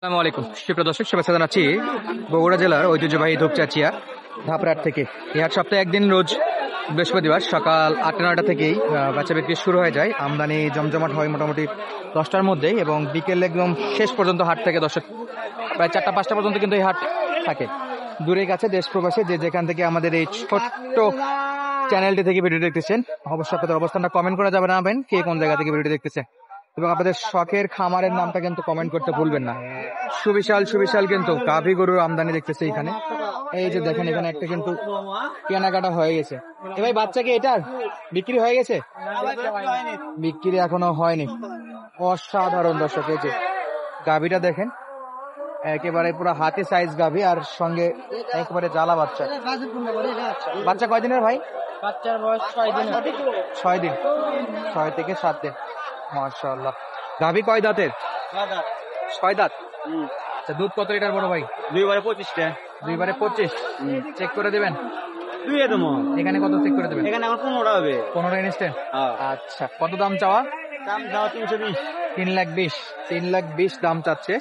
আসসালামু আলাইকুম সুপ্রিয় দর্শক, শুভেচ্ছা জানাচ্ছি বগুড়া জেলার ঐতিহ্যবাহী ধূপচাচিয়া ধাপরাট থেকে। এই হাট সপ্তাহে একদিন রোজ বৃহস্পতিবার সকাল 8টা-9টা থেকেই বাচ্চা বিক্রি শুরু হয়ে যায়। আমদানি জমজমাট হয় মোটামুটি 10টার মধ্যেই এবং বিকেল একদম শেষ পর্যন্ত হাট থেকে দর্শক প্রায় 4টা-5টা পর্যন্ত কিন্তু এই হাট থাকে। দূরে কাছে দেশ প্রবাসী যে যেখান থেকে আমাদের এই ছোট্ট চ্যানেলটি থেকে ভিডিও দেখতেছেন, অবশ্যই আপনাদের অবস্থানটা কমেন্ট করে জানাবেন কে কোন জায়গা থেকে ভিডিও দেখতেছেন এবং আপনাদের শখের খামারের নামটা কিন্তু কমেন্ট করতে ভুলবেন না। সুবিশাল সুবিশাল কিন্তু গাভী গরুর আমদানি দেখতেছে এখানে। এই যে দেখেন এখানে একটা কিন্তু কেনাকাটা হয়ে গেছে। এ ভাই বাচ্চা কি এটার বিক্রি হয়ে গেছে? বিক্রি এখনো হয়নি। অসাধারণ দর্শক, এই যে গাভীটা দেখেন, একেবারে পুরো হাতি সাইজ গাভী আর সঙ্গে একেবারে জ্বালা বাচ্চা। বাচ্চা কয়দিনের ভাই? বাচ্চার বয়স 6 দিন। 6 দিন, 6 থেকে 7 দিন। মাশাআল্লাহ। গাভী কয় দাঁতের? 6 দাঁত। আচ্ছা, দুধ কত লিটার বড় ভাই? 2/25 2/25 চেক করে দিবেন? দুই দেবো। এখানে কত চেক করে দিবেন? এখানে আমার 15 হবে। 15 ইনস্ট্যান্ট। হ্যাঁ। আচ্ছা, কত দাম চাওয়া? দাম দাও 320। 3,20,000 দাম চাচ্ছে।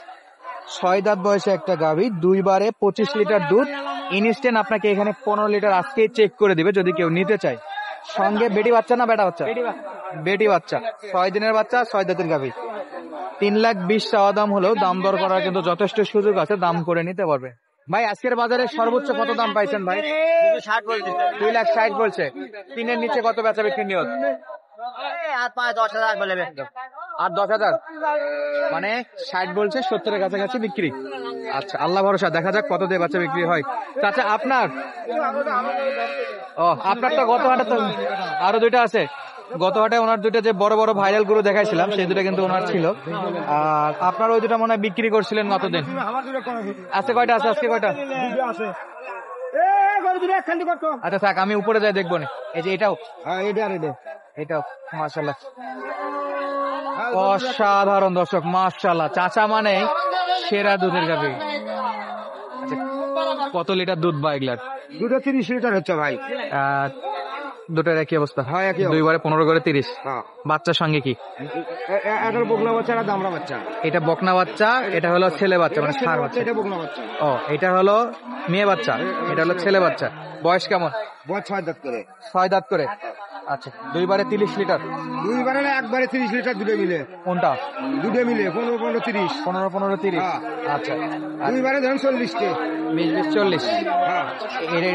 6 দাঁত বয়সে একটা গাভী, 2/25 লিটার দুধ ইনস্ট্যান্ট। আপনাকে এখানে 15 লিটার আজকেই চেক করে দিবে যদি কেউ নিতে চায়। সঙ্গে বেটি বাচ্চা না বেটা বাচ্চা? বেটি বাচ্চা, 6 দিনের বাচ্চা, 6 দাঁতের গাভী। 3,20,000 চাওয়া দাম হলেও দাম দর করার কিন্তু যথেষ্ট সুযোগ আছে, দাম করে নিতে পারবে। ভাই আজকের বাজারে সর্বোচ্চ কত দাম পাইছেন ভাই? 260 বলছি। 2,60,000 বলছে। 3-এর নিচে কত বেচা বিক্রি নিয়ত? আর 5-10,000 বলে বেচো। আর 10,000 মানে 60 বলছে, 70-এর কাছাকাছি বিক্রি। আচ্ছা, আল্লাহ ভরসা, দেখা যাক কত দিয়ে বাচ্চা বিক্রি হয়। চাচা আপনার? ও আপনার তো গত হাটে তো আরো দুইটা আছে। গত হাটে ওনার দুইটা যে বড় বড় ভাইরাল গুলো দেখাইছিলাম সেই দুটো কিন্তু ওনার ছিল। আর আপনার ওই দুটা মনে হয় বিক্রি করছিলেন গতদিন। আজকে কয়টা আছে? আজকে কয়টা? আচ্ছা থাক, আমি উপরে যাই দেখবো না। এই যে এটাও, এটাও মাশাআল্লাহ অসাধারণ দর্শক, মাশাআল্লাহ। চাচা মানে সেরা দুধের গাভী। আচ্ছা, কত লিটার দুধ বা এগুলার? 30 লিটার হচ্ছে ভাই। দুটার একই অবস্থা? হ্যাঁ, একই। 2/15 30। বাচ্চার সঙ্গে কি? একটা বকনা বাচ্চা আর দামড়া বাচ্চা। এটা বকনা বাচ্চা, এটা হলো ছেলে বাচ্চা মানে ষাঁড় বাচ্চা। এটা বকনা বাচ্চা। ও, এটা হলো মেয়ে বাচ্চা, এটা হলো ছেলে বাচ্চা। বয়স কেমন? বয়স 6 দাঁত করে। 6 দাঁত করে। আচ্ছা, 2/30 লিটার। দুইবারে না একবারে 30 লিটার দুটো মিলে? কোনটা? দুটো মিলে 15-15 30। 15-15-30। হ্যাঁ। আচ্ছা, দুইবারে ধরুন 40 কে। 20-20-40। হ্যাঁ।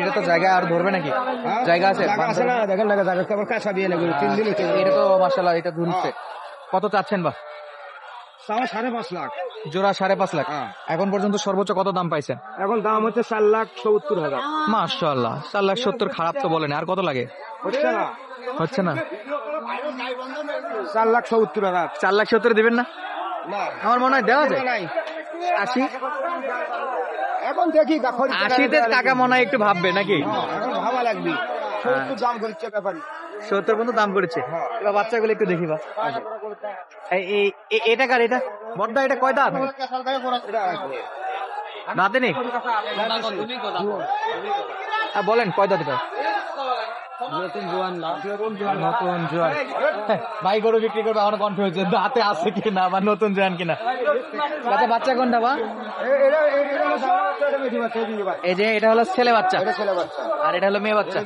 এটা তো জায়গায় আর ধরবে নাকি? জায়গা আছে? জায়গা আছে না? দেখেন না, জায়গা কেবল কাঁচা দিয়ে লাগবে। 3 দিন হচ্ছে। এটা তো মাশাআল্লাহ, এটা ধরছে। কত চাচ্ছেন বা? 5.5 লাখ জোড়া 5.5 লাখ। হ্যাঁ। এখন পর্যন্ত সর্বোচ্চ কত দাম পাইছেন? এখন দাম হচ্ছে 4,70,000। মাশাআল্লাহ, 4,70,000 খারাপ তো বলেন। আর কত লাগে? হচ্ছে না, হচ্ছে না? 4,70,000। 4,70,000 দিবেন না? না, আমার মনে হয় দেওয়া যায়। নাই। 80? এখন দেখি 80-তে টাকা মনে হয় একটু ভাববে নাকি? এখন ভাবা লাগবে। 70 দাম করছে ব্যাপারী। 70 পর্যন্ত দাম করেছে। এবার বাচ্চাগুলো একটু দেখি বা। এটা কার? এটা বড়দা, এটা কয় দাঁত? দাঁতে নেই? বলেন কয় দাঁত এটা? নতুন জোয়ান। নতুন জোয়ান। ভাই গরু বিক্রি করবে, আমার কনফিউজ হচ্ছে দাঁতে আছে কিনা বা নতুন জোয়ান কিনা। আচ্ছা, বাচ্চা কোনটা বা? এই যে এটা হলো ছেলে বাচ্চা আর এটা হলো মেয়ে বাচ্চা।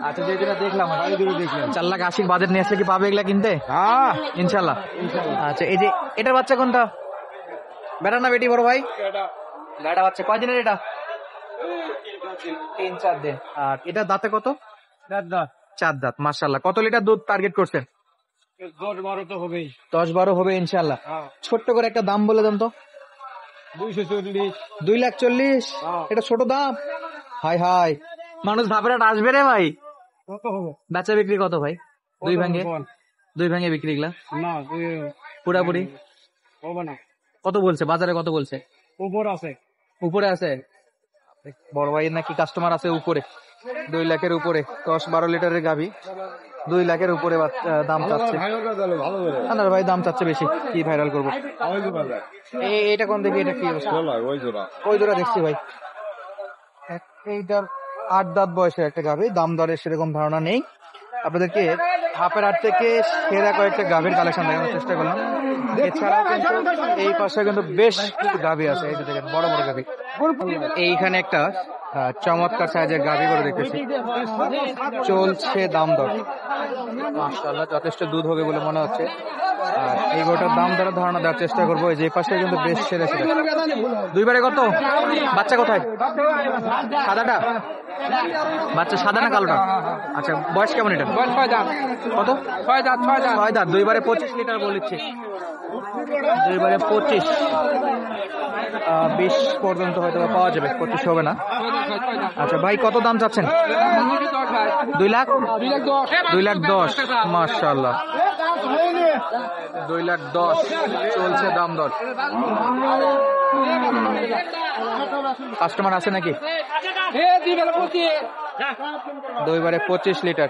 আচ্ছা, যে যেটা দেখলাম 4,80,000 বাজেট নিয়ে আসলে কি পাবে এগুলা কিনতে? হ্যাঁ, ইনশাল্লাহ। আচ্ছা, এই যে এটার বাচ্চা কোনটা? বেটা না বেটি বড় ভাই? বেটা বাচ্চা। কয় দিনের এটা? 3-4 দিন। আর এটা দাঁতে কত? 4 দাঁত। মাশাআল্লাহ। কত লিটার দুধ টার্গেট করছেন? 10-12 তো হবেই। 10-12 হবে ইনশাআল্লাহ। ছোট্ট করে একটা দাম বলে দেন তো। 240। 2,40,000? এটা ছোট দাম? হাই হাই, মানুষ ধাপেরাট আসবে রে ভাই। কত হবে? বেচা বিক্রি কত ভাই? দুই ভাঙে বিক্রি গুলা না, পুরাপুরি হবে না। কত বলছে বাজারে? কত বলছে? উপর আছে। উপরে আছে? বড় ভাইয়ের নাকি কাস্টমার আছে উপরে? 2 লাখের উপরে 10-12 লিটারের গাভী 2 লাখের উপরে দাম চাচ্ছে। না ভাই, দাম চাচ্ছে বেশি, কি ভাইরাল করবো? এটা কোন দেখি? এটা কি অবস্থা? ওই জোড়া দেখছি ভাই। এইটার 8 দাঁত বয়সের একটা গাভী, দাম দরের সেরকম ধারণা নেই। আপনাদেরকে হাপের হাট থেকে সেরা কয়েকটা গাভীর কালেকশন দেখানোর চেষ্টা করলাম। এছাড়াও কিন্তু এই পাশে কিন্তু বেশ কিছু গাভী আছে, এই যে দেখেন বড় বড় গাভী। এইখানে একটা চমৎকার সাইজের গাভী করে দেখতেছি, চলছে দাম দর। মাশাআল্লাহ যথেষ্ট দুধ হবে বলে মনে হচ্ছে। আর এই গরুটার দাম দরের ধারণা দেওয়ার চেষ্টা করবো। এই যে পাশে কিন্তু বেশ ছেড়ে ছেড়ে দুইবারে কত বাচ্চা, কোথায় সাদাটা বাচ্চা, সাদা না কালোটা? আচ্ছা বয়স কেমন এটা? কত? 6 দাঁত। দুইবারে 25 লিটার বলেছে, দুইবারে 25, 20 পর্যন্ত হয়তো পাওয়া যাবে, 25 হবে না। আচ্ছা ভাই কত দাম চাচ্ছেন? 2,10,000। মাশাআল্লাহ 2,10,000 চলছে দাম দর। কাস্টমার আছে নাকি? দুইবারে 25 লিটার।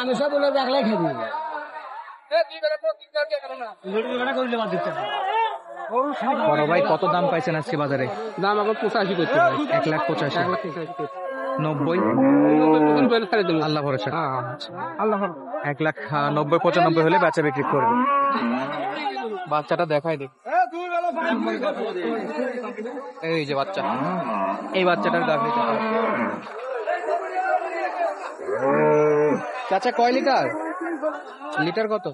আমি সব বলে দেখলাই খাবি বড় ভাই কত দাম পাইছেন আজকে বাজারে? দাম আবার 85 করতে 1,85,000, 90, আল্লাহ ভরসা। আল্লাহ 1,90,000, 95 হলে বাচ্চা বিক্রি করবে। বাচ্চাটা দেখাই দেখ, এই যে বাচ্চা, এই বাচ্চাটার গাভী। চাচা কয় লিটার? লিটার কত?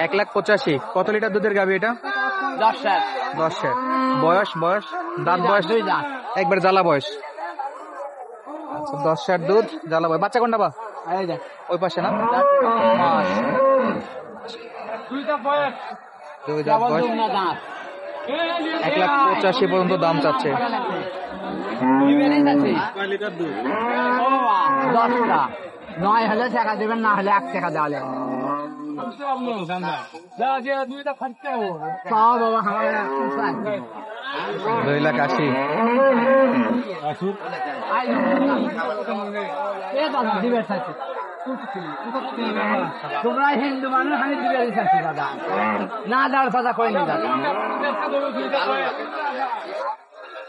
1,85,000। কত লিটার দুধের গাভী এটা? 10 বয়স দাঁত বয়স একবার জ্বালা বয়স। আচ্ছা 10 দুধ জ্বালা বয়স। বাচ্চা কোনটা বা? ওই পাশে না? দুই দাঁত বয়স। 1,85,000 পর্যন্ত দাম চাচ্ছে। 9 হলে টাকা দেবেন, না হলে 1 টাকা দেওয়া লাগবে। $2,80,000। তোমরা হিন্দু মানুষ, আমি দিবে দাদা না দেওয়ার কথা কইনি দাদা।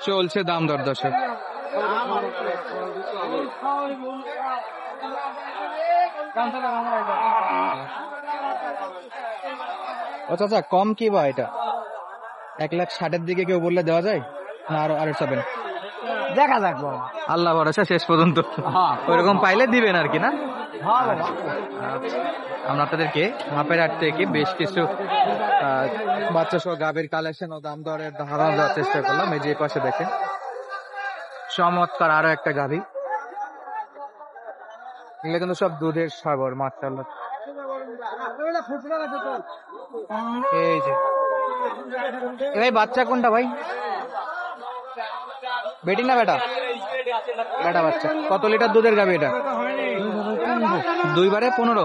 চলছে দাম দর দর্শক। ও চাচা কম কি বা এটা? 1,60,000 দিকে কেউ বললে দেওয়া যায় না? আরো চাবেন? দেখা যাক বাবা, আল্লাহ ভরসা শেষ পর্যন্ত। ওইরকম পাইলে দিবেন আর কি না? আমরা আপনাদেরকে মাপের হাট থেকে বেশ কিছু বাচ্চা সহ গাভীর কালেকশন ও দাম দরের ধারণা দেওয়ার চেষ্টা করলাম। এই যে পাশে দেখেন চমৎকার আরো একটা গাভী, এগুলো কিন্তু সব দুধের সাগর মাশাআল্লাহ। এই যে ভাই বাচ্চা কোনটা ভাই? বেটি না বেটা? বেটা বাচ্চা। কত লিটার দুধের গাভী এটা? দুইবারে 15।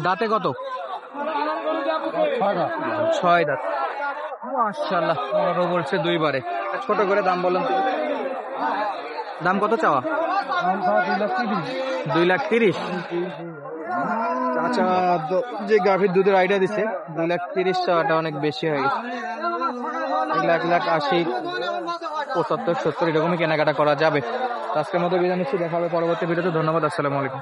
দাঁতে কত? 6 দাঁত। মাশাআল্লাহ বড় বলছে দুইবারে। ছোট করে দাম বলেন তো, দাম কত চাওয়া? 2,30,000। আচ্ছা যে গাভীর দুধের আইডিয়া দিছে 2,30,000 চাওয়াটা অনেক বেশি হয়ে গেছে। 1,80,000, 75, 70 এরকমই কেনাকাটা করা যাবে। আজকের মতো বিদায় নিচ্ছি, দেখা হবে পরবর্তী ভিডিওতে। ধন্যবাদ, আসসালামু আলাইকুম।